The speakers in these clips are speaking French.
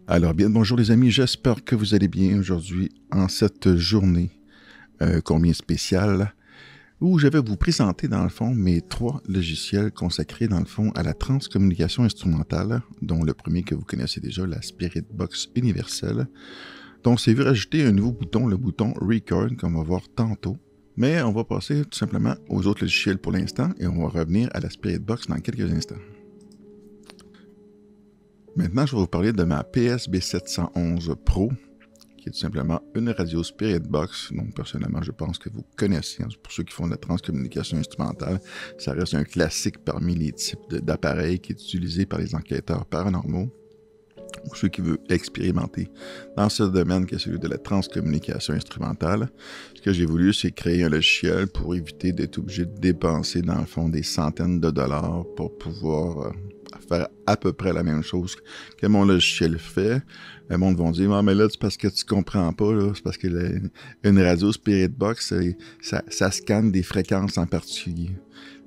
Alors bien, bonjour les amis, j'espère que vous allez bien aujourd'hui en cette journée combien spéciale où je vais vous présenter dans le fond mes 3 logiciels consacrés dans le fond à la transcommunication instrumentale, dont le premier que vous connaissez déjà, la Spirit Box universelle, dont c'est vu rajouter un nouveau bouton, le bouton Record, qu'on va voir tantôt. Mais on va passer tout simplement aux autres logiciels pour l'instant et on va revenir à la Spirit Box dans quelques instants. Maintenant, je vais vous parler de ma PSB711 Pro, qui est tout simplement une radio Spirit Box. Donc, personnellement, je pense que vous connaissez. Pour ceux qui font de la transcommunication instrumentale, ça reste un classique parmi les types d'appareils qui est utilisé par les enquêteurs paranormaux ou ceux qui veulent expérimenter dans ce domaine qui est celui de la transcommunication instrumentale. Ce que j'ai voulu, c'est créer un logiciel pour éviter d'être obligé de dépenser, dans le fond, des centaines de dollars pour pouvoir faire à peu près la même chose que mon logiciel fait. Le monde va dire « Ah, mais là, c'est parce que tu comprends pas, là. C'est parce que une radio Spirit Box, ça scanne des fréquences en particulier. »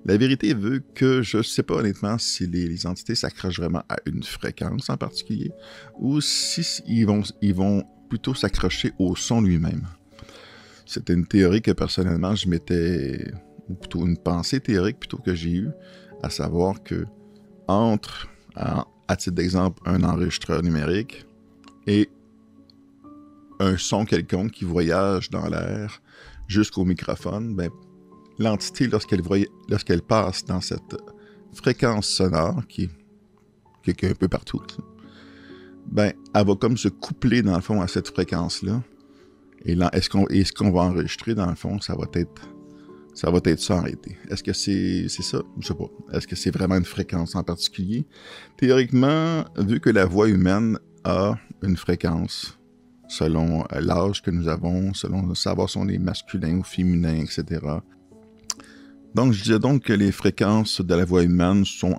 La vérité veut que je ne sais pas honnêtement si les entités s'accrochent vraiment à une fréquence en particulier ou si ils vont plutôt s'accrocher au son lui-même. C'était une théorie que personnellement je m'étais, ou plutôt une pensée théorique plutôt que j'ai eue, à savoir que entre, à titre d'exemple, un enregistreur numérique et un son quelconque qui voyage dans l'air jusqu'au microphone, ben, l'entité, lorsqu'elle passe dans cette fréquence sonore qui est un peu partout, ben, elle va comme se coupler dans le fond à cette fréquence-là. Et là, ce qu'on va enregistrer dans le fond, ça va être ça en réalité. Est-ce que c'est ça? Je sais pas. Est-ce que c'est vraiment une fréquence en particulier? Théoriquement, vu que la voix humaine a une fréquence selon l'âge que nous avons, selon savoir si on est masculin ou féminin, etc. Donc, je disais donc que les fréquences de la voix humaine sont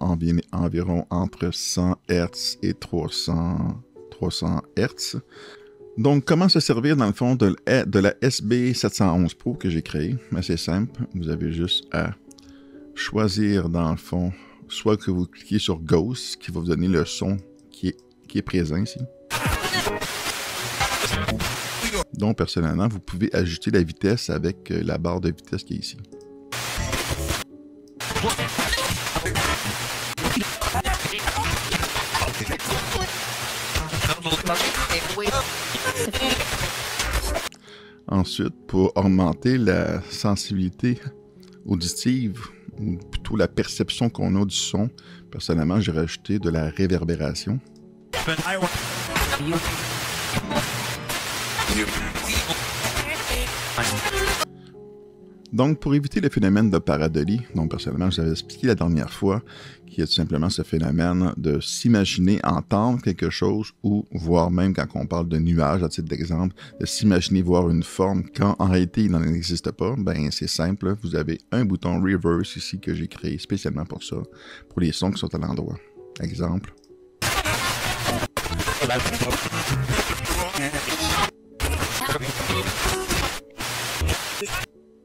environ entre 100 Hz et 300 Hz. Donc, comment se servir dans le fond de la SB711 Pro que j'ai créée? C'est simple, vous avez juste à choisir dans le fond, soit que vous cliquez sur Ghost, qui va vous donner le son qui est présent ici. Donc, personnellement, vous pouvez ajuster la vitesse avec la barre de vitesse qui est ici. Ensuite, pour augmenter la sensibilité auditive, ou plutôt la perception qu'on a du son, personnellement, j'ai rajouté de la réverbération. Donc, pour éviter le phénomène de pareidolie, donc personnellement, je vous avais expliqué la dernière fois, qui est tout simplement ce phénomène de s'imaginer entendre quelque chose ou voir même quand on parle de nuages, à titre d'exemple, de s'imaginer voir une forme quand en réalité il n'en existe pas, ben c'est simple, vous avez un bouton reverse ici que j'ai créé spécialement pour ça, pour les sons qui sont à l'endroit. Exemple.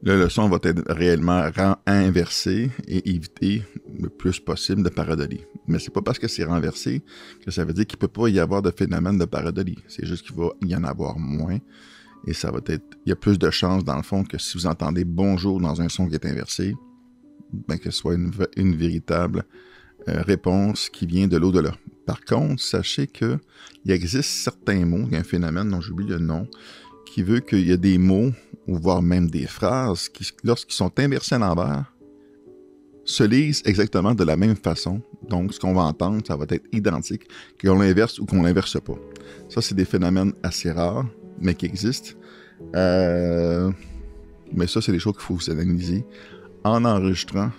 Là, le son va être réellement inversé et éviter le plus possible de pareidolie. Mais c'est pas parce que c'est renversé que ça veut dire qu'il peut pas y avoir de phénomène de pareidolie. C'est juste qu'il va y en avoir moins. Et ça va être. Il y a plus de chances, dans le fond, que si vous entendez bonjour dans un son qui est inversé, ben que ce soit une véritable réponse qui vient de l'au-delà. Par contre, sachez qu'il existe certains mots, il y a un phénomène dont j'oublie le nom, qui veut qu'il y a des mots, ou voire même des phrases, qui, lorsqu'ils sont inversés à l'envers, se lisent exactement de la même façon. Donc, ce qu'on va entendre, ça va être identique, qu'on l'inverse ou qu'on l'inverse pas. Ça, c'est des phénomènes assez rares, mais qui existent. Mais ça, c'est des choses qu'il faut vous analyser en enregistrant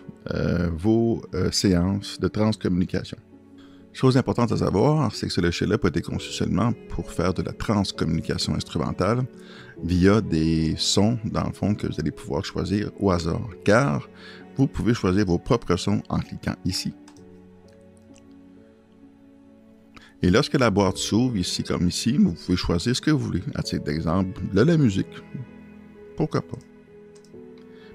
vos séances de transcommunication. Chose importante à savoir, c'est que ce logiciel-là peut être conçu seulement pour faire de la transcommunication instrumentale via des sons, dans le fond, que vous allez pouvoir choisir au hasard. Car vous pouvez choisir vos propres sons en cliquant ici. Et lorsque la boîte s'ouvre, ici comme ici, vous pouvez choisir ce que vous voulez. À titre d'exemple, de la musique. Pourquoi pas?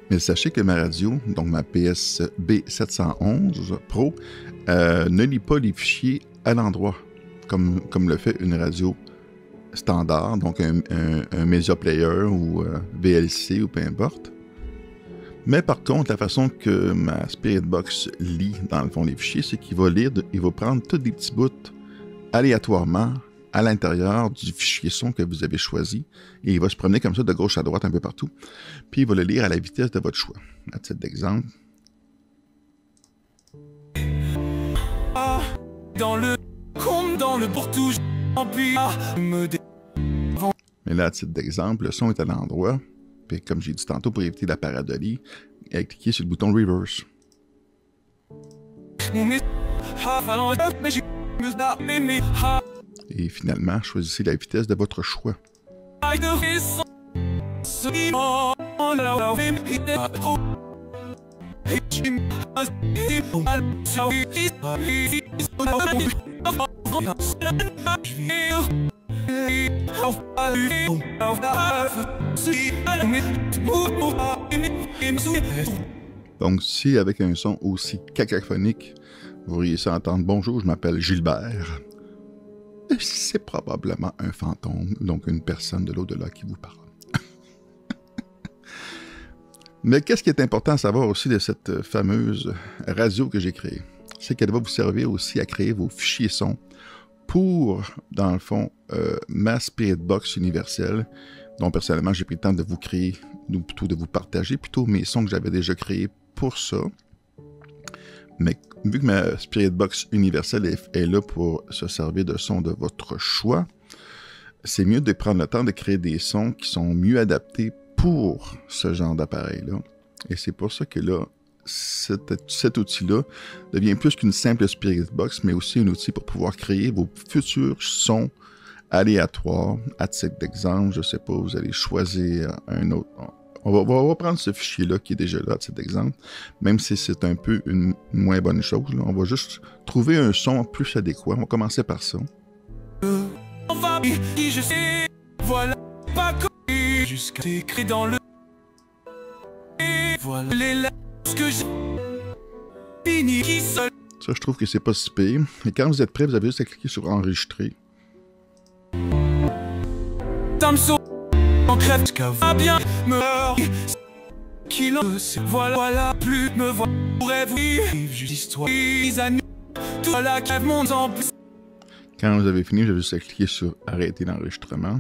Mais sachez que ma radio, donc ma PSB711 Pro, ne lit pas les fichiers à l'endroit, comme le fait une radio standard, donc un Media Player ou VLC ou peu importe. Mais par contre, la façon que ma Spirit Box lit dans le fond les fichiers, c'est qu'il va lire, il va prendre tous des petits bouts aléatoirement à l'intérieur du fichier son que vous avez choisi et il va se promener comme ça de gauche à droite un peu partout. Puis il va le lire à la vitesse de votre choix. À titre d'exemple. Mais là, à titre d'exemple, le son est à l'endroit. Puis comme j'ai dit tantôt, pour éviter la paradolie, cliquez sur le bouton Reverse. Et finalement, choisissez la vitesse de votre choix. Donc, si avec un son aussi cacophonique, vous réussissez à entendre « Bonjour, je m'appelle Gilbert », c'est probablement un fantôme, donc une personne de l'au-delà qui vous parle. Mais qu'est-ce qui est important à savoir aussi de cette fameuse radio que j'ai créée? C'est qu'elle va vous servir aussi à créer vos fichiers sons pour, dans le fond, ma Spirit Box universelle, dont personnellement j'ai pris le temps de vous créer, ou plutôt de vous partager plutôt mes sons que j'avais déjà créés pour ça. Mais vu que ma Spirit Box universelle est là pour se servir de sons de votre choix, c'est mieux de prendre le temps de créer des sons qui sont mieux adaptés pour ce genre d'appareil-là. Et c'est pour ça que là, cet outil-là devient plus qu'une simple Spirit Box, mais aussi un outil pour pouvoir créer vos futurs sons aléatoires. À titre d'exemple, je ne sais pas, vous allez choisir un autre. On va prendre ce fichier-là qui est déjà là, à titre d'exemple, même si c'est un peu une moins bonne chose. Là. On va juste trouver un son plus adéquat. On va commencer par ça. Voilà, pas jusqu'à écrit dans le. Voilà ce que j'ai fini seul. Ça, je trouve que c'est pas si pire. Et quand vous êtes prêt, vous avez juste à cliquer sur enregistrer. Bien meurt qu'il en voilà plus me voir pourrait-vous juste histoire tout la cave monte en plus. Quand vous avez fini, vous avez juste à cliquer sur arrêter l'enregistrement.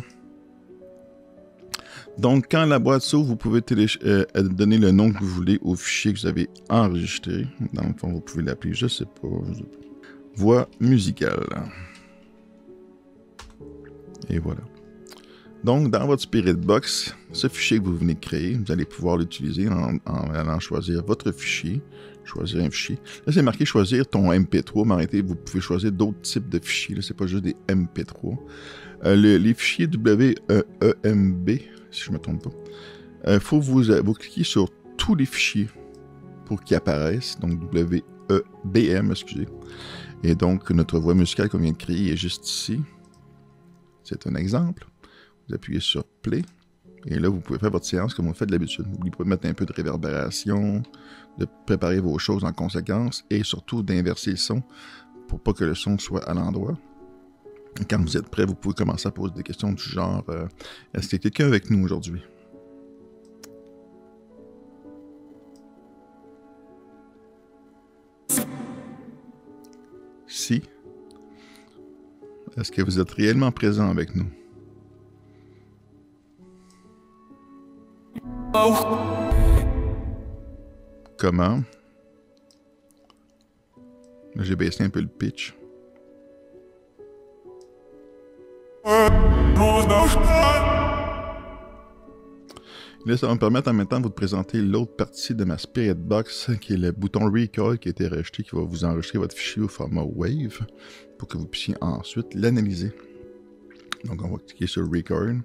Donc quand la boîte s'ouvre, vous pouvez donner le nom que vous voulez au fichier que vous avez enregistré. Dans le fond, vous pouvez l'appeler, je sais pas, voix musicale. Et voilà. Donc, dans votre Spirit Box, ce fichier que vous venez de créer, vous allez pouvoir l'utiliser en allant choisir votre fichier. Choisir un fichier. Là, c'est marqué choisir ton MP3, mais arrêtez, vous pouvez choisir d'autres types de fichiers. Ce n'est pas juste des MP3. Les fichiers WEMB, si je ne me trompe pas, il faut vous cliquer sur tous les fichiers pour qu'ils apparaissent. Donc, WEBM, excusez. Et donc, notre voix musicale qu'on vient de créer est juste ici. C'est un exemple. Vous appuyez sur Play, et là, vous pouvez faire votre séance comme vous faites d'habitude. N'oubliez pas de mettre un peu de réverbération, de préparer vos choses en conséquence, et surtout d'inverser le son pour pas que le son soit à l'endroit. Quand vous êtes prêt, vous pouvez commencer à poser des questions du genre est-ce qu'il y a quelqu'un avec nous aujourd'hui? Si. Est-ce que vous êtes réellement présent avec nous? Comment? J'ai baissé un peu le pitch. Là, ça va me permettre en même temps de vous présenter l'autre partie de ma Spirit Box, qui est le bouton Record qui a été rajouté, qui va vous enregistrer votre fichier au format WAV pour que vous puissiez ensuite l'analyser. Donc, on va cliquer sur Record.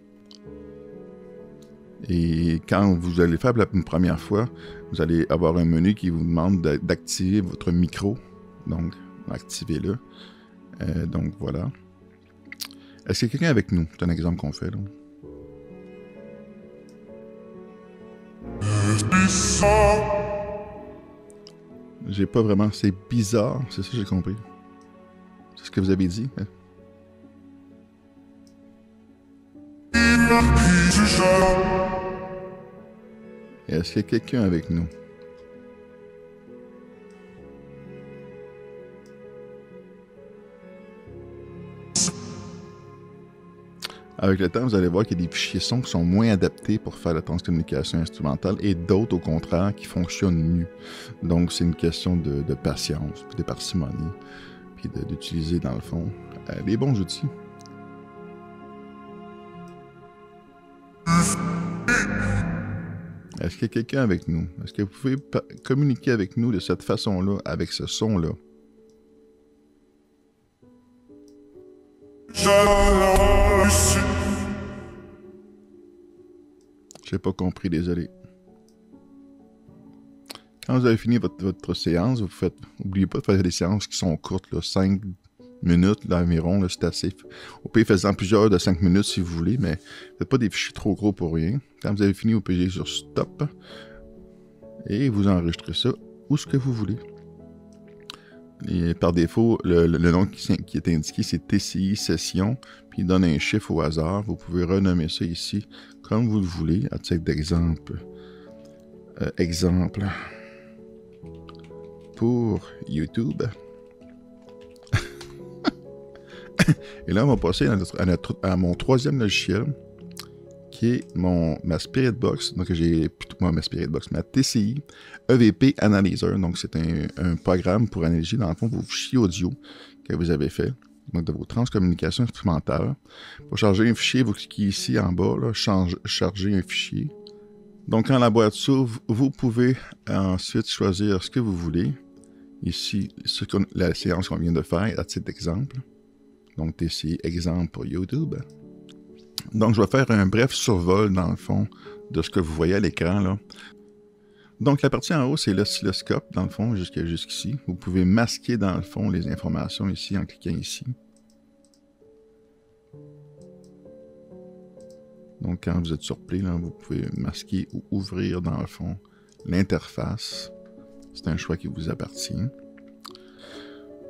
Et quand vous allez faire une première fois, vous allez avoir un menu qui vous demande d'activer votre micro. Donc, activez-le. Donc, voilà. Est-ce qu'il y a quelqu'un avec nous? C'est un exemple qu'on fait, là. J'ai pas vraiment... C'est bizarre. C'est ça que j'ai compris. C'est ce que vous avez dit. Hein? Est-ce qu'il y a quelqu'un avec nous? Avec le temps, vous allez voir qu'il y a des fichiers son qui sont moins adaptés pour faire la transcommunication instrumentale et d'autres, au contraire, qui fonctionnent mieux. Donc, c'est une question de patience, puis de parcimonie, puis d'utiliser, dans le fond, les bons outils. Est-ce qu'il y a quelqu'un avec nous? Est-ce que vous pouvez communiquer avec nous de cette façon-là, avec ce son-là? J'ai pas compris, désolé. Quand vous avez fini votre séance, n'oubliez pas de faire des séances qui sont courtes, là, 5 minutes là, environ, c'est assez. Au pire, faites-en plusieurs de 5 minutes si vous voulez, mais faites pas des fichiers trop gros pour rien. Quand vous avez fini, vous pouvez aller sur Stop et vous enregistrez ça où ce que vous voulez. Et par défaut, le nom qui est indiqué, c'est TCI Session, puis il donne un chiffre au hasard. Vous pouvez renommer ça ici comme vous le voulez, à titre d'exemple. Exemple pour YouTube. Et là, on va passer à mon troisième logiciel, qui est ma Spirit Box. Donc, ma TCI EVP Analyzer. Donc, c'est un programme pour analyser, dans le fond, vos fichiers audio que vous avez fait, donc de vos transcommunications instrumentales. Pour charger un fichier, vous cliquez ici en bas, là, charger un fichier. Donc, quand la boîte s'ouvre, vous pouvez ensuite choisir ce que vous voulez. Ici, la séance qu'on vient de faire, à titre d'exemple. Donc, TCI exemple pour YouTube. Donc, je vais faire un bref survol, dans le fond, de ce que vous voyez à l'écran, là. Donc, la partie en haut, c'est l'oscilloscope, dans le fond, jusqu'ici. Vous pouvez masquer, dans le fond, les informations ici, en cliquant ici. Donc, quand vous êtes sur Play, là, vous pouvez masquer ou ouvrir, dans le fond, l'interface. C'est un choix qui vous appartient.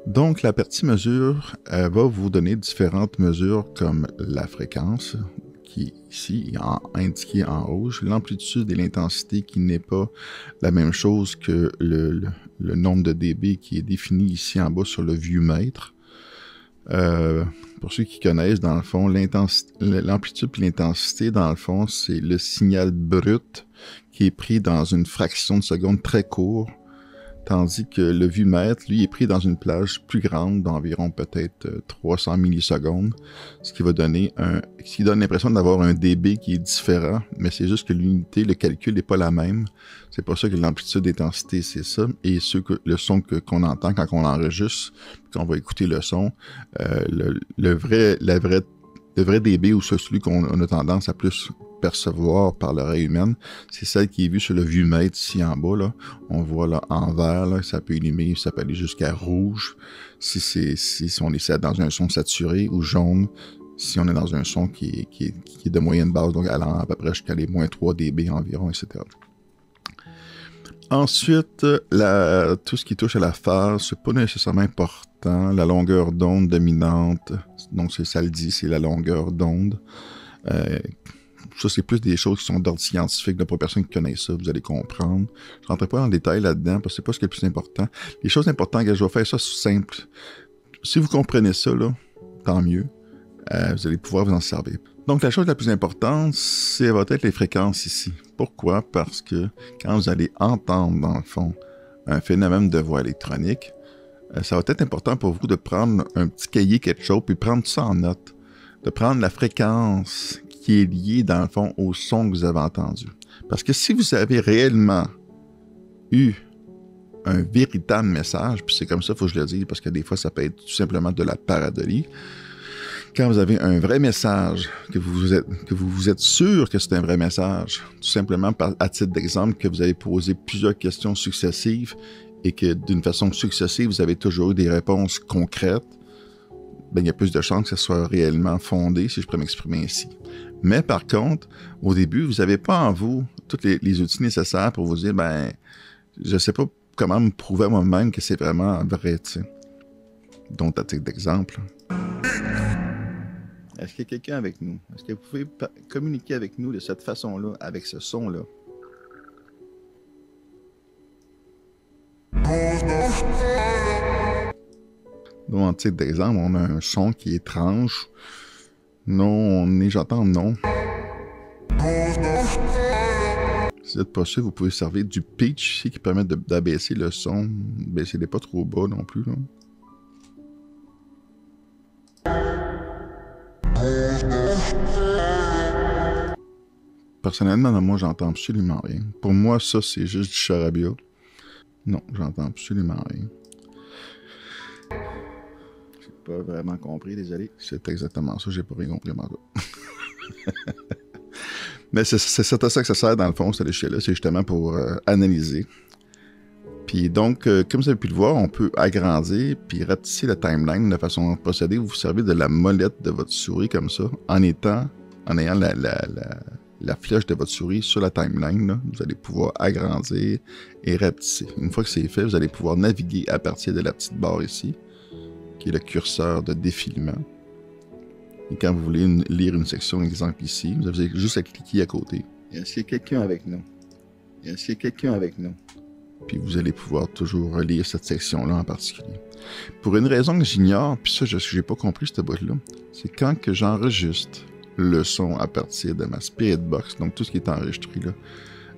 Donc, la partie mesure va vous donner différentes mesures comme la fréquence, qui est ici indiquée en rouge, l'amplitude et l'intensité qui n'est pas la même chose que le nombre de dB qui est défini ici en bas sur le viewmètre. Pour ceux qui connaissent, dans le fond, l'amplitude et l'intensité, dans le fond, c'est le signal brut qui est pris dans une fraction de seconde très courte. Tandis que le viewmètre, lui, est pris dans une plage plus grande, d'environ peut-être 300 millisecondes, ce qui donne l'impression d'avoir un dB qui est différent, mais c'est juste que l'unité, le calcul n'est pas la même. C'est pour ça que l'amplitude d'intensité, c'est ça. Et le son qu'on entend quand on enregistre, quand on va écouter le son, le vrai dB, ou celui qu'on a tendance à plus percevoir par l'oreille humaine, c'est celle qui est vue sur le viewmètre ici en bas, là. On voit là en vert, là, ça peut illumer, ça peut aller jusqu'à rouge si on est dans un son saturé, ou jaune si on est dans un son qui est de moyenne basse, donc allant à peu près jusqu'à les moins 3 dB environ, etc. Ensuite, tout ce qui touche à la phase, c'est pas nécessairement important. La longueur d'onde dominante, donc ça le dit, c'est la longueur d'onde. Ça, c'est plus des choses qui sont d'ordre scientifique, pour personne qui connaît ça, vous allez comprendre. Je ne rentrerai pas dans le détail là-dedans, parce que c'est pas ce qui est le plus important. Les choses importantes, que je vais faire ça simple. Si vous comprenez ça, là, tant mieux. Vous allez pouvoir vous en servir. Donc, la chose la plus importante, c'est va être les fréquences ici. Pourquoi? Parce que quand vous allez entendre, dans le fond, un phénomène de voix électronique, ça va être important pour vous de prendre un petit cahier, quelque chose, puis prendre ça en note. De prendre la fréquence qui est liée, dans le fond, au son que vous avez entendu. Parce que si vous avez réellement eu un véritable message, puis c'est comme ça, il faut que je le dise, parce que des fois, ça peut être tout simplement de la pareidolie. Quand vous avez un vrai message, que vous êtes sûr que c'est un vrai message, tout simplement à titre d'exemple, que vous avez posé plusieurs questions successives et que d'une façon successive, vous avez toujours eu des réponses concrètes, ben, il y a plus de chances que ça soit réellement fondé, si je peux m'exprimer ainsi. Mais par contre, au début, vous n'avez pas en vous tous les outils nécessaires pour vous dire, ben, je ne sais pas comment me prouver à moi-même que c'est vraiment vrai, tu sais. Donc, à titre d'exemple. Est-ce qu'il y a quelqu'un avec nous? Est-ce que vous pouvez communiquer avec nous de cette façon-là, avec ce son-là? Donc, en titre d'exemple, on a un son qui est étrange. Non, j'entends non. Si vous n'êtes pas sûr, vous pouvez servir du pitch ici qui permet d'abaisser le son. Baissez-les pas trop bas non plus, là. Personnellement, moi, j'entends absolument rien. Pour moi, ça, c'est juste du charabia. Non, j'entends absolument rien. J'ai pas vraiment compris, désolé. C'est exactement ça, j'ai pas rien compris, moi. Mais c'est ça que ça sert, dans le fond, cette échelle-là. C'est justement pour analyser. Puis donc, comme vous avez pu le voir, on peut agrandir puis rapetisser la timeline de façon à procéder. Vous vous servez de la molette de votre souris comme ça, en ayant la flèche de votre souris sur la timeline. Là, vous allez pouvoir agrandir et rapetisser. Une fois que c'est fait, vous allez pouvoir naviguer à partir de la petite barre ici, qui est le curseur de défilement. Et quand vous voulez lire une section, exemple ici, vous avez juste à cliquer à côté. Est-ce qu'il y a quelqu'un avec nous? Est-ce qu'il y a quelqu'un avec nous? Puis vous allez pouvoir toujours relire cette section-là en particulier. Pour une raison que j'ignore, puis ça, je n'ai pas compris cette boîte-là, c'est quand que j'enregistre le son à partir de ma Spirit Box, donc tout ce qui est enregistré là,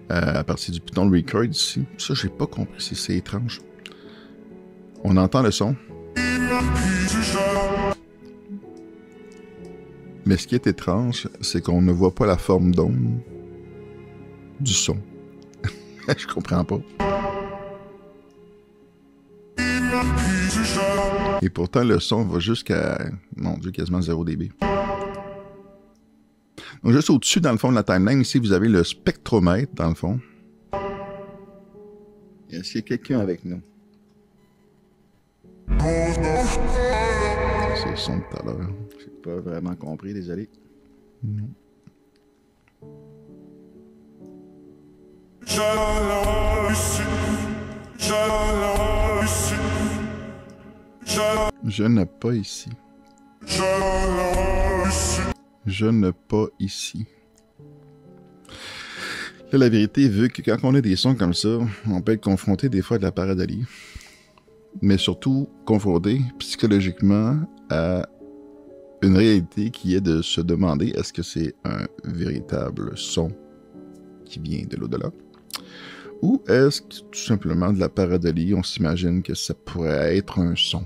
à partir du bouton Record ici. Ça, j'ai pas compris, c'est étrange. On entend le son. Mais ce qui est étrange, c'est qu'on ne voit pas la forme d'onde du son. Je comprends pas. Et pourtant, le son va jusqu'à, mon Dieu, quasiment 0 dB. Donc, juste au-dessus, dans le fond de la timeline, ici, vous avez le spectromètre, dans le fond. Est-ce qu'il y a quelqu'un avec nous? C'est le son de tout à l'heure. J'ai pas vraiment compris, désolé. Non. Je n'ai pas ici. Je n'ai pas ici. Là, la vérité veut que quand on a des sons comme ça, on peut être confronté des fois à de la pareidolie. Mais surtout confronté psychologiquement à une réalité qui est de se demander est-ce que c'est un véritable son qui vient de l'au-delà? Ou est-ce que tout simplement de la pareidolie, on s'imagine que ça pourrait être un son?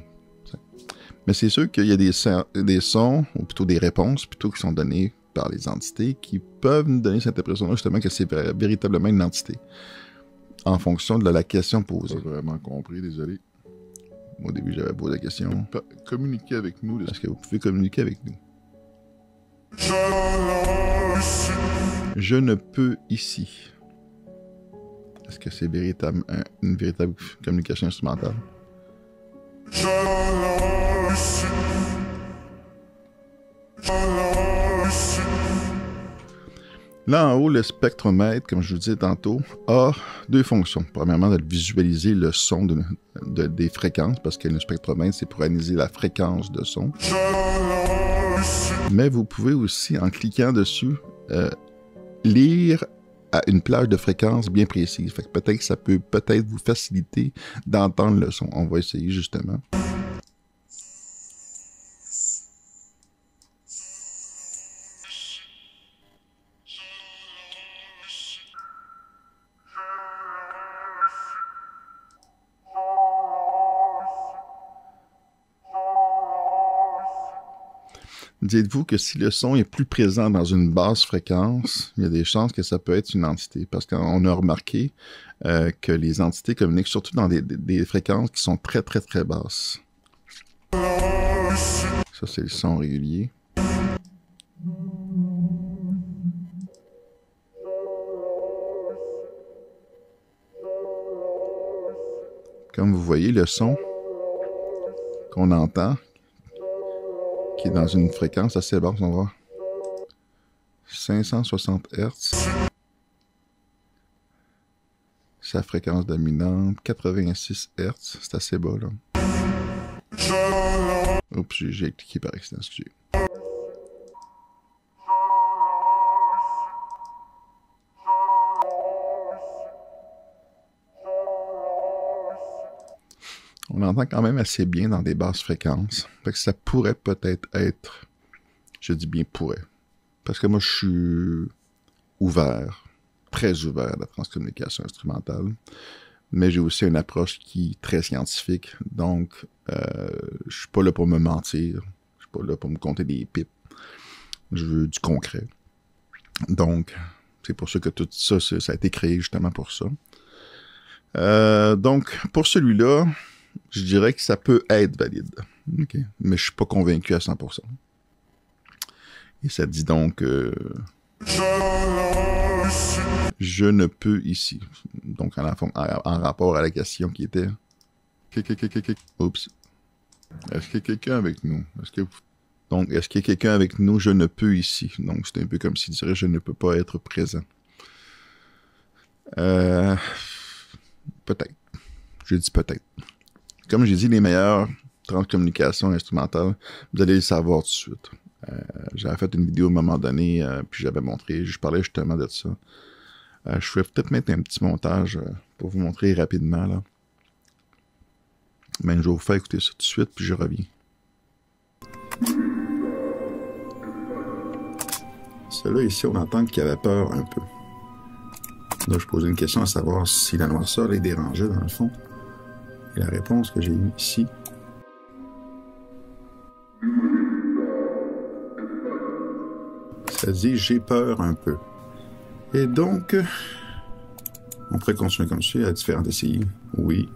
Mais c'est sûr qu'il y a des sons, ou plutôt des réponses, plutôt qui sont données par les entités, qui peuvent nous donner cette impression-là, justement, que c'est véritablement une entité. En fonction de la question posée. J'ai pas vraiment compris, désolé. Au début, j'avais posé la question. Communiquez avec nous. Est-ce que vous pouvez communiquer avec nous? Je ne peux ici. Est-ce que c'est une véritable communication instrumentale? Là en haut, le spectromètre, comme je vous disais tantôt, a deux fonctions. Premièrement, de visualiser le son des fréquences, parce que le spectromètre, c'est pour analyser la fréquence de son. Mais vous pouvez aussi, en cliquant dessus, lire à une plage de fréquence bien précise. Fait que peut-être que ça peut vous faciliter d'entendre le son. On va essayer justement. Dites-vous que si le son est plus présent dans une basse fréquence, il y a des chances que ça peut être une entité. Parce qu'on a remarqué que les entités communiquent surtout dans des fréquences qui sont très, très, très basses. Ça, c'est le son régulier. Comme vous voyez, le son qu'on entend, qui est dans une fréquence assez basse, on va voir. 560 Hz. Sa fréquence dominante, 86 Hz. C'est assez bas, là. Oups, j'ai cliqué par accident, excusez. m'entend quand même assez bien dans des basses fréquences. Fait que ça pourrait peut-être être, je dis bien pourrait, parce que moi je suis ouvert, très ouvert à la transcommunication instrumentale, mais j'ai aussi une approche qui est très scientifique, donc je suis pas là pour me mentir, je suis pas là pour me compter des pipes, je veux du concret. Donc, c'est pour ça que tout ça, ça a été créé justement pour ça. Donc, pour celui-là, je dirais que ça peut être valide. Okay. Mais je suis pas convaincu à 100%. Et ça dit donc je ne peux ici. Donc, en rapport à la question qui était oups. Est-ce qu'il y a quelqu'un avec nous? Donc, est-ce qu'il y a quelqu'un avec nous? Je ne peux ici. Donc, c'est un peu comme s'il dirait je ne peux pas être présent. Peut-être. Je dis peut-être. Comme j'ai dit, les meilleures transcommunications instrumentales, vous allez le savoir tout de suite. J'avais fait une vidéo à un moment donné, puis j'avais montré, je parlais justement de ça. Je vais peut-être mettre un petit montage pour vous montrer rapidement, là. Mais je vais vous faire écouter ça tout de suite, puis je reviens. Celui-là ici, on entend qu'il avait peur un peu. Là, je posais une question à savoir si la noirceur les dérangeait dans le fond. Et la réponse que j'ai eue ici. Ça dit j'ai peur un peu. Et donc, on pourrait continuer comme ça à différents essais. Oui,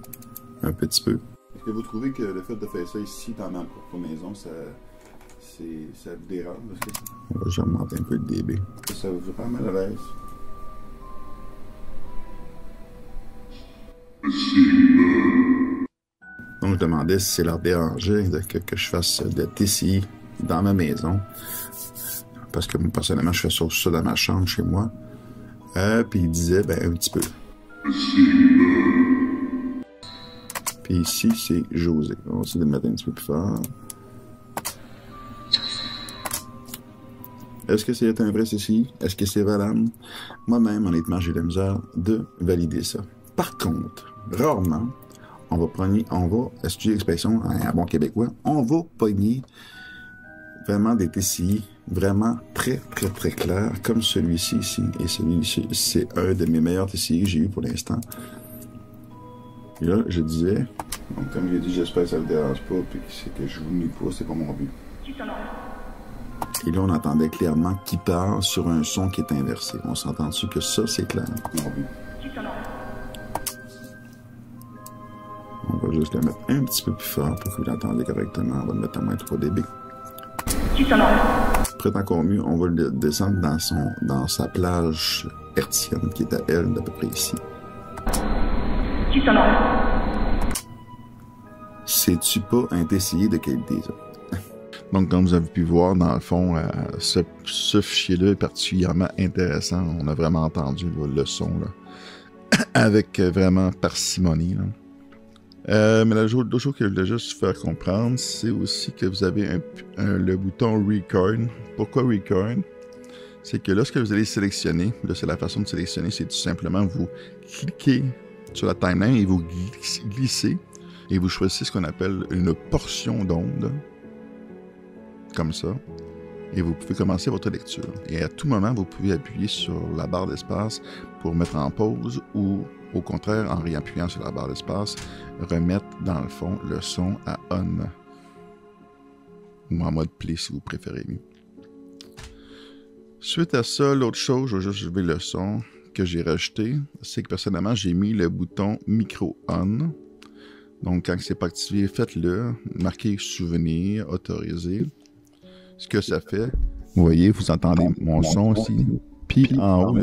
un petit peu. Est-ce que vous trouvez que le fait de faire ça ici dans ma propre maison, ça vous dérange? On va juste augmenter un peu le dB. Ça vous rend mal à l'aise? Donc, je demandais si ça leur dérangeait que je fasse de TCI dans ma maison. Parce que moi, personnellement, je fais surtout ça dans ma chambre, chez moi. Puis il disait, ben, un petit peu. Puis ici, c'est José. On va essayer de le mettre un petit peu plus fort. Est-ce que c'est un vrai CCI? Est-ce que c'est valable? Moi-même, honnêtement, j'ai la misère de valider ça. Par contre, rarement, on va, excusez l'expression en bon québécois, on va pogner vraiment des TCI vraiment très, très, très clairs, comme celui-ci ici. Et celui-ci, c'est un de mes meilleurs TCI que j'ai eu pour l'instant. Et là, je disais, donc comme j'ai dit, j'espère que ça ne le dérange pas, puis que je vous nuis pas, c'est pas mon but. Et là, on entendait clairement qu'il part sur un son qui est inversé. On s'entend dessus que ça, c'est clair. Mon but. On va juste le mettre un petit peu plus fort pour que vous l'entendiez correctement. On va le mettre à moins 3 dB. Peut-être encore mieux, on va le descendre dans sa plage hertzienne qui est à elle, d'à peu près ici. C'est-tu pas un TCI de qualité, ça? Donc, comme vous avez pu voir, dans le fond, ce fichier-là est particulièrement intéressant. On a vraiment entendu là, le son, là, avec vraiment parcimonie, là. Mais l'autre chose que je voulais juste faire comprendre, c'est aussi que vous avez le bouton Record. Pourquoi Record? C'est que lorsque vous allez sélectionner, là c'est la façon de sélectionner, c'est tout simplement vous cliquez sur la timeline et vous glissez et vous choisissez ce qu'on appelle une portion d'onde, comme ça, et vous pouvez commencer votre lecture. Et à tout moment, vous pouvez appuyer sur la barre d'espace pour mettre en pause ou au contraire, en réappuyant sur la barre d'espace, remettre dans le fond le son à on ou en mode play si vous préférez mieux. Suite à ça, l'autre chose, je vais juste lever le son que j'ai rajouté, c'est que personnellement, j'ai mis le bouton micro on. Donc, quand c'est pas activé, faites-le, marquez souvenir, autorisé. Ce que ça fait, vous voyez, vous entendez mon son aussi. Puis en haut,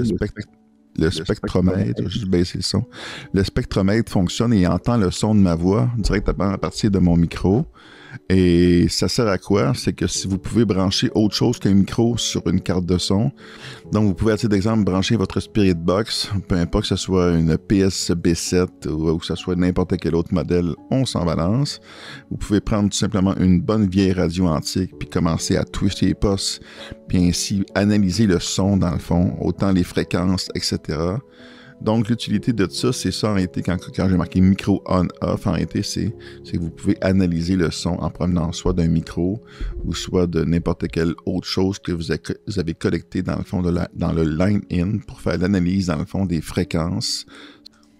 le spectromètre, je vais juste baisser le son. Le spectromètre fonctionne et entend le son de ma voix directement à partir de mon micro. Et ça sert à quoi? C'est que si vous pouvez brancher autre chose qu'un micro sur une carte de son, donc vous pouvez à titre d'exemple brancher votre Spirit Box, peu importe que ce soit une PSB7 ou que ce soit n'importe quel autre modèle, on s'en balance. Vous pouvez prendre tout simplement une bonne vieille radio antique puis commencer à twister les postes, puis ainsi analyser le son dans le fond, autant les fréquences, etc. Donc, l'utilité de ça, c'est ça en réalité, quand j'ai marqué micro on-off, en réalité, c'est que vous pouvez analyser le son en provenant soit d'un micro ou soit de n'importe quelle autre chose que vous avez collecté dans le fond dans le line-in pour faire l'analyse, dans le fond, des fréquences.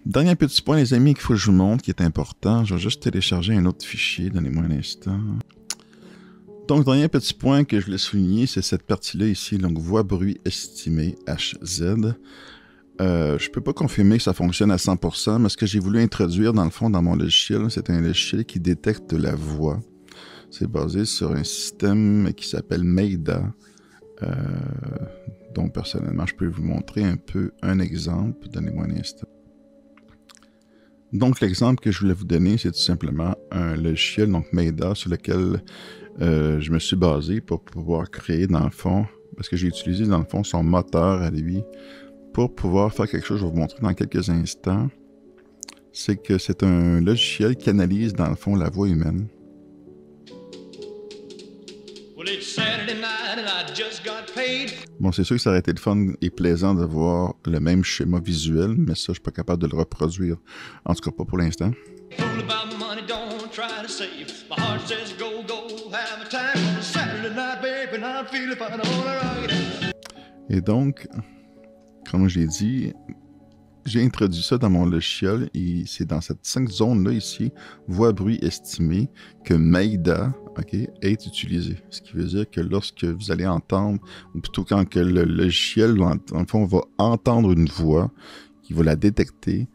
Dernier petit point, les amis, qu'il faut que je vous montre, qui est important. Je vais juste télécharger un autre fichier. Donnez-moi un instant. Donc, dernier petit point que je voulais souligner, c'est cette partie-là ici, donc voix-bruit estimé, HZ. Je peux pas confirmer que ça fonctionne à 100%, mais ce que j'ai voulu introduire dans le fond dans mon logiciel, c'est un logiciel qui détecte la voix. C'est basé sur un système qui s'appelle Maida. Donc personnellement, je peux vous montrer un peu un exemple. Donnez-moi un instant. Donc l'exemple que je voulais vous donner, c'est tout simplement un logiciel, donc Maida, sur lequel je me suis basé pour pouvoir créer dans le fond, parce que j'ai utilisé dans le fond son moteur à lui, pour pouvoir faire quelque chose, je vais vous montrer dans quelques instants, c'est que c'est un logiciel qui analyse dans le fond la voix humaine. Bon, c'est sûr que ça aurait été le fun et plaisant de voir le même schéma visuel, mais ça, je suis pas capable de le reproduire. En tout cas, pas pour l'instant. Et donc, comme j'ai dit, j'ai introduit ça dans mon logiciel et c'est dans cette 5 zones-là ici, voix-bruit estimé, que Maida, est utilisé. Ce qui veut dire que lorsque vous allez entendre, ou plutôt quand que le logiciel, dans le fond, va entendre une voix, il va la détecter,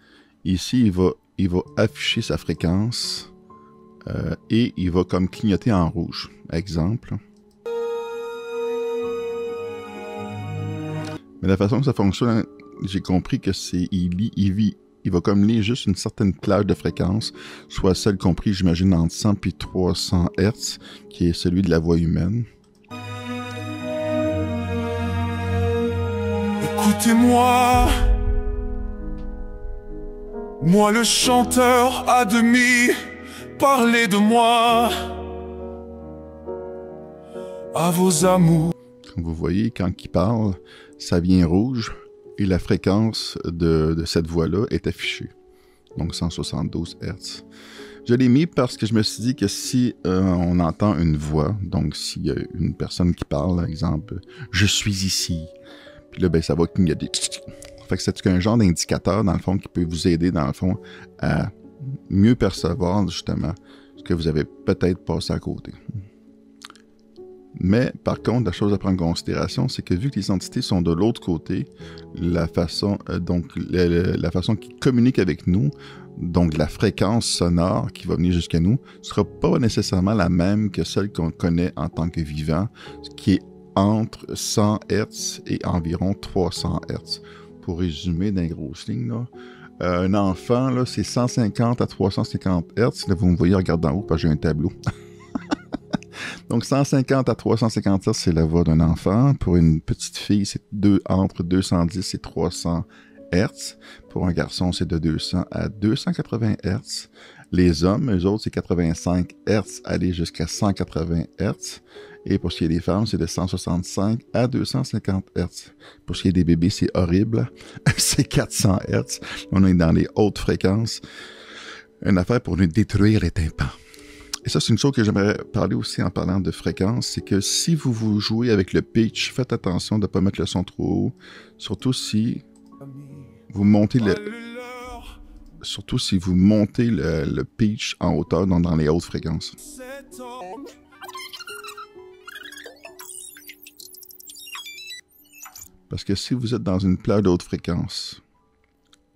ici, il va afficher sa fréquence et il va comme clignoter en rouge. Exemple. Mais la façon que ça fonctionne, j'ai compris que c'est il va comme lire juste une certaine plage de fréquence, soit celle comprise, j'imagine, entre 100 et 300 Hz, qui est celui de la voix humaine. Écoutez-moi, moi le chanteur à demi, parlez de moi à vos amours. Comme vous voyez, quand il parle, ça vient rouge et la fréquence de cette voix-là est affichée. Donc 172 Hz. Je l'ai mis parce que je me suis dit que si on entend une voix, donc s'il y a une personne qui parle, par exemple, « Je suis ici », puis là, ben, ça va clignoter. Fait que c'est un genre d'indicateur, dans le fond, qui peut vous aider, dans le fond, à mieux percevoir, justement, ce que vous avez peut-être passé à côté. Mais, par contre, la chose à prendre en considération, c'est que vu que les entités sont de l'autre côté, la façon qu'ils communiquent avec nous, donc la fréquence sonore qui va venir jusqu'à nous, ne sera pas nécessairement la même que celle qu'on connaît en tant que vivant, qui est entre 100 Hz et environ 300 Hz. Pour résumer dans les grosses lignes, là, un enfant, là, c'est 150 à 350 Hz. Là, vous me voyez, regardez en haut, parce que j'ai un tableau. Donc, 150 à 350 Hz, c'est la voix d'un enfant. Pour une petite fille, c'est entre 210 et 300 Hz. Pour un garçon, c'est de 200 à 280 Hz. Les hommes, eux autres, c'est 85 Hz, aller jusqu'à 180 Hz. Et pour ce qui est des femmes, c'est de 165 à 250 Hz. Pour ce qui est des bébés, c'est horrible. C'est 400 Hz. On est dans les hautes fréquences. Une affaire pour nous détruire les tympans. Et ça, c'est une chose que j'aimerais parler aussi en parlant de fréquence, c'est que si vous jouez avec le pitch, faites attention de ne pas mettre le son trop haut, surtout si vous montez le pitch en hauteur, donc dans les hautes fréquences. Parce que si vous êtes dans une plage de haute fréquence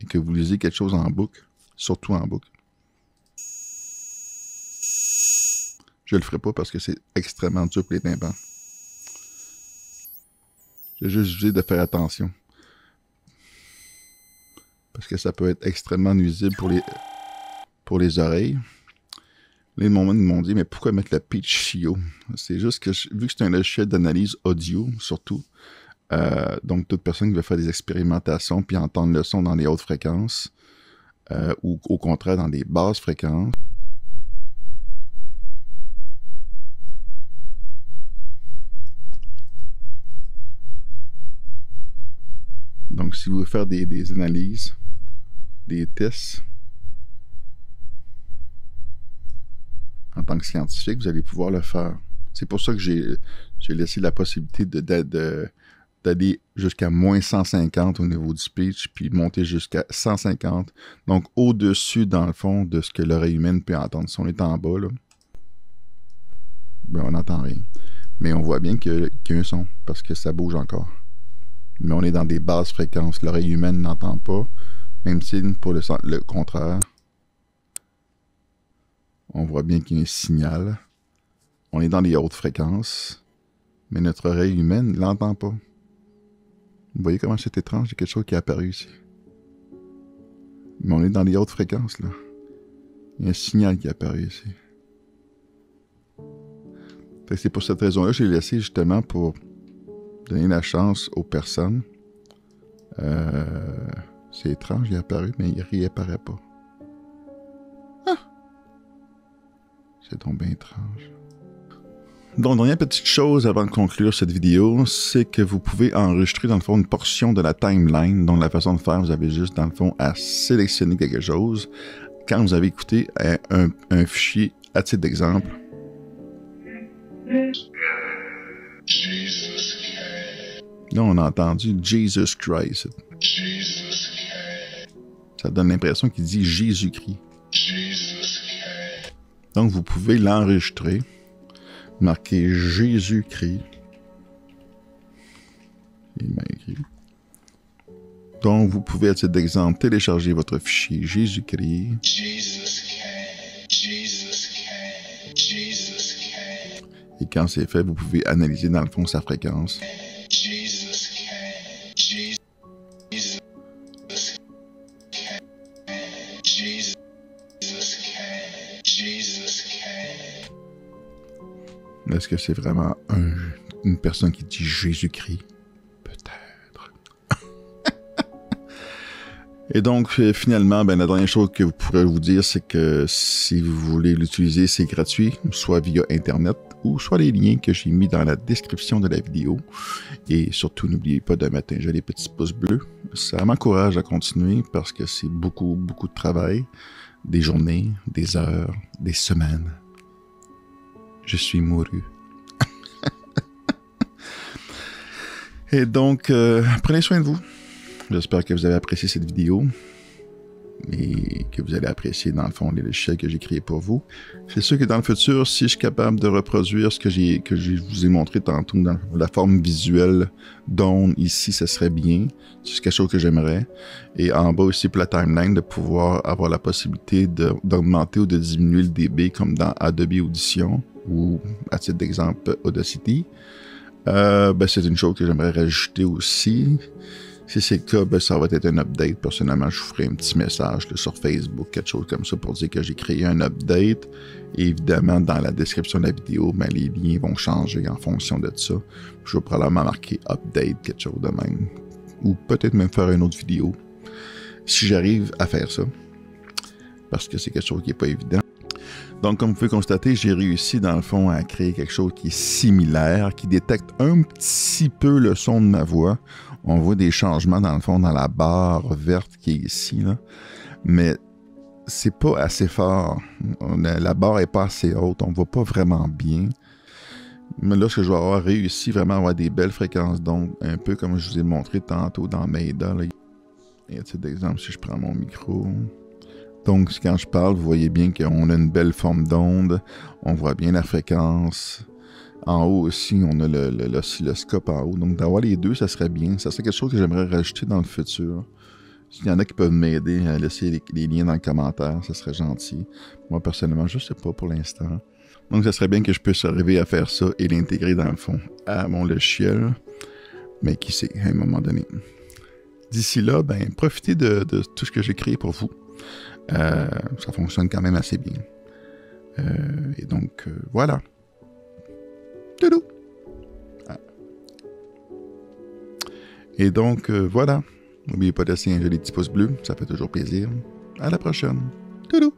et que vous lisez quelque chose en boucle, surtout en boucle, je le ferai pas parce que c'est extrêmement dur pour les tympans. J'ai juste dit de faire attention. Parce que ça peut être extrêmement nuisible pour les oreilles. Là, ils m'ont dit, mais pourquoi mettre le pitch si haut? C'est juste que, vu que c'est un logiciel d'analyse audio, surtout, donc toute personne qui veut faire des expérimentations puis entendre le son dans les hautes fréquences, ou au contraire dans des basses fréquences, donc, si vous voulez faire des analyses, des tests. En tant que scientifique, vous allez pouvoir le faire. C'est pour ça que j'ai laissé la possibilité d'aller jusqu'à moins 150 au niveau du speech, puis monter jusqu'à 150. Donc, au-dessus, dans le fond, de ce que l'oreille humaine peut entendre. Si on est en bas, là, ben, on n'entend rien. Mais on voit bien qu'il y a un son, parce que ça bouge encore. Mais on est dans des basses fréquences. L'oreille humaine n'entend pas, même si pour le contraire, on voit bien qu'il y a un signal. On est dans les hautes fréquences, mais notre oreille humaine ne l'entend pas. Vous voyez comment c'est étrange? Il y a quelque chose qui est apparu ici. Mais on est dans les hautes fréquences, là. Il y a un signal qui est apparu ici. C'est pour cette raison-là que j'ai laissé justement pour donner la chance aux personnes. C'est étrange, il est apparu, mais il réapparaît pas. Ah! C'est donc bien étrange. Donc, dernière petite chose avant de conclure cette vidéo, c'est que vous pouvez enregistrer dans le fond une portion de la timeline. Donc, la façon de faire, vous avez juste dans le fond à sélectionner quelque chose. Quand vous avez écouté un fichier, à titre d'exemple, là, on a entendu Jesus Christ. Ça donne l'impression qu'il dit Jésus-Christ. Donc, vous pouvez l'enregistrer, marquer Jésus-Christ. Il m'a écrit. Donc, vous pouvez, à titre d'exemple, télécharger votre fichier Jésus-Christ. Et quand c'est fait, vous pouvez analyser dans le fond sa fréquence. Est-ce que c'est vraiment une personne qui dit Jésus-Christ? Peut-être. Et donc, finalement, ben, la dernière chose que vous pourrez vous dire, c'est que si vous voulez l'utiliser, c'est gratuit, soit via Internet, ou soit les liens que j'ai mis dans la description de la vidéo. Et surtout, n'oubliez pas de mettre un joli petit pouce bleu. Ça m'encourage à continuer parce que c'est beaucoup, beaucoup de travail. Des journées, des heures, des semaines. Je suis mouru. Et donc, prenez soin de vous. J'espère que vous avez apprécié cette vidéo et que vous allez apprécier, dans le fond, les logiciels que j'ai créés pour vous. C'est sûr que dans le futur, si je suis capable de reproduire ce que je vous ai montré tantôt dans la forme visuelle d'onde ici, ce serait bien. C'est quelque chose que j'aimerais. Et en bas aussi, pour la timeline, de pouvoir avoir la possibilité d'augmenter ou de diminuer le dB comme dans Adobe Audition ou, à titre d'exemple, Audacity. Ben, c'est une chose que j'aimerais rajouter aussi. Si c'est le cas, ben, ça va être un update. Personnellement, je vous ferai un petit message là, sur Facebook, quelque chose comme ça, pour dire que j'ai créé un update. Et évidemment, dans la description de la vidéo, ben, les liens vont changer en fonction de ça. Je vais probablement marquer update, quelque chose de même. Ou peut-être même faire une autre vidéo, si j'arrive à faire ça. Parce que c'est quelque chose qui n'est pas évident. Donc, comme vous pouvez constater, j'ai réussi, dans le fond, à créer quelque chose qui est similaire, qui détecte un petit peu le son de ma voix. On voit des changements, dans le fond, dans la barre verte qui est ici, là. Mais c'est pas assez fort. La barre est pas assez haute. On ne voit pas vraiment bien. Mais là, ce que je vais avoir réussi vraiment à avoir des belles fréquences d'onde, un peu comme je vous ai montré tantôt dans Maida. Là. Et à titre d'exemple, si je prends mon micro... Donc, quand je parle, vous voyez bien qu'on a une belle forme d'onde. On voit bien la fréquence. En haut aussi, on a l'oscilloscope en haut. Donc, d'avoir les deux, ça serait bien. Ça serait quelque chose que j'aimerais rajouter dans le futur. S'il y en a qui peuvent m'aider à laisser les liens dans le commentaire, ça serait gentil. Moi, personnellement, je ne sais pas pour l'instant. Donc, ça serait bien que je puisse arriver à faire ça et l'intégrer dans le fond à mon logiciel. Mais qui sait, à un moment donné. D'ici là, ben, profitez de tout ce que j'ai créé pour vous. Ça fonctionne quand même assez bien. Et donc, voilà. Toudou. Ah. Et donc, voilà. N'oubliez pas de laisser un joli petit pouce bleu. Ça fait toujours plaisir. À la prochaine. Toudou.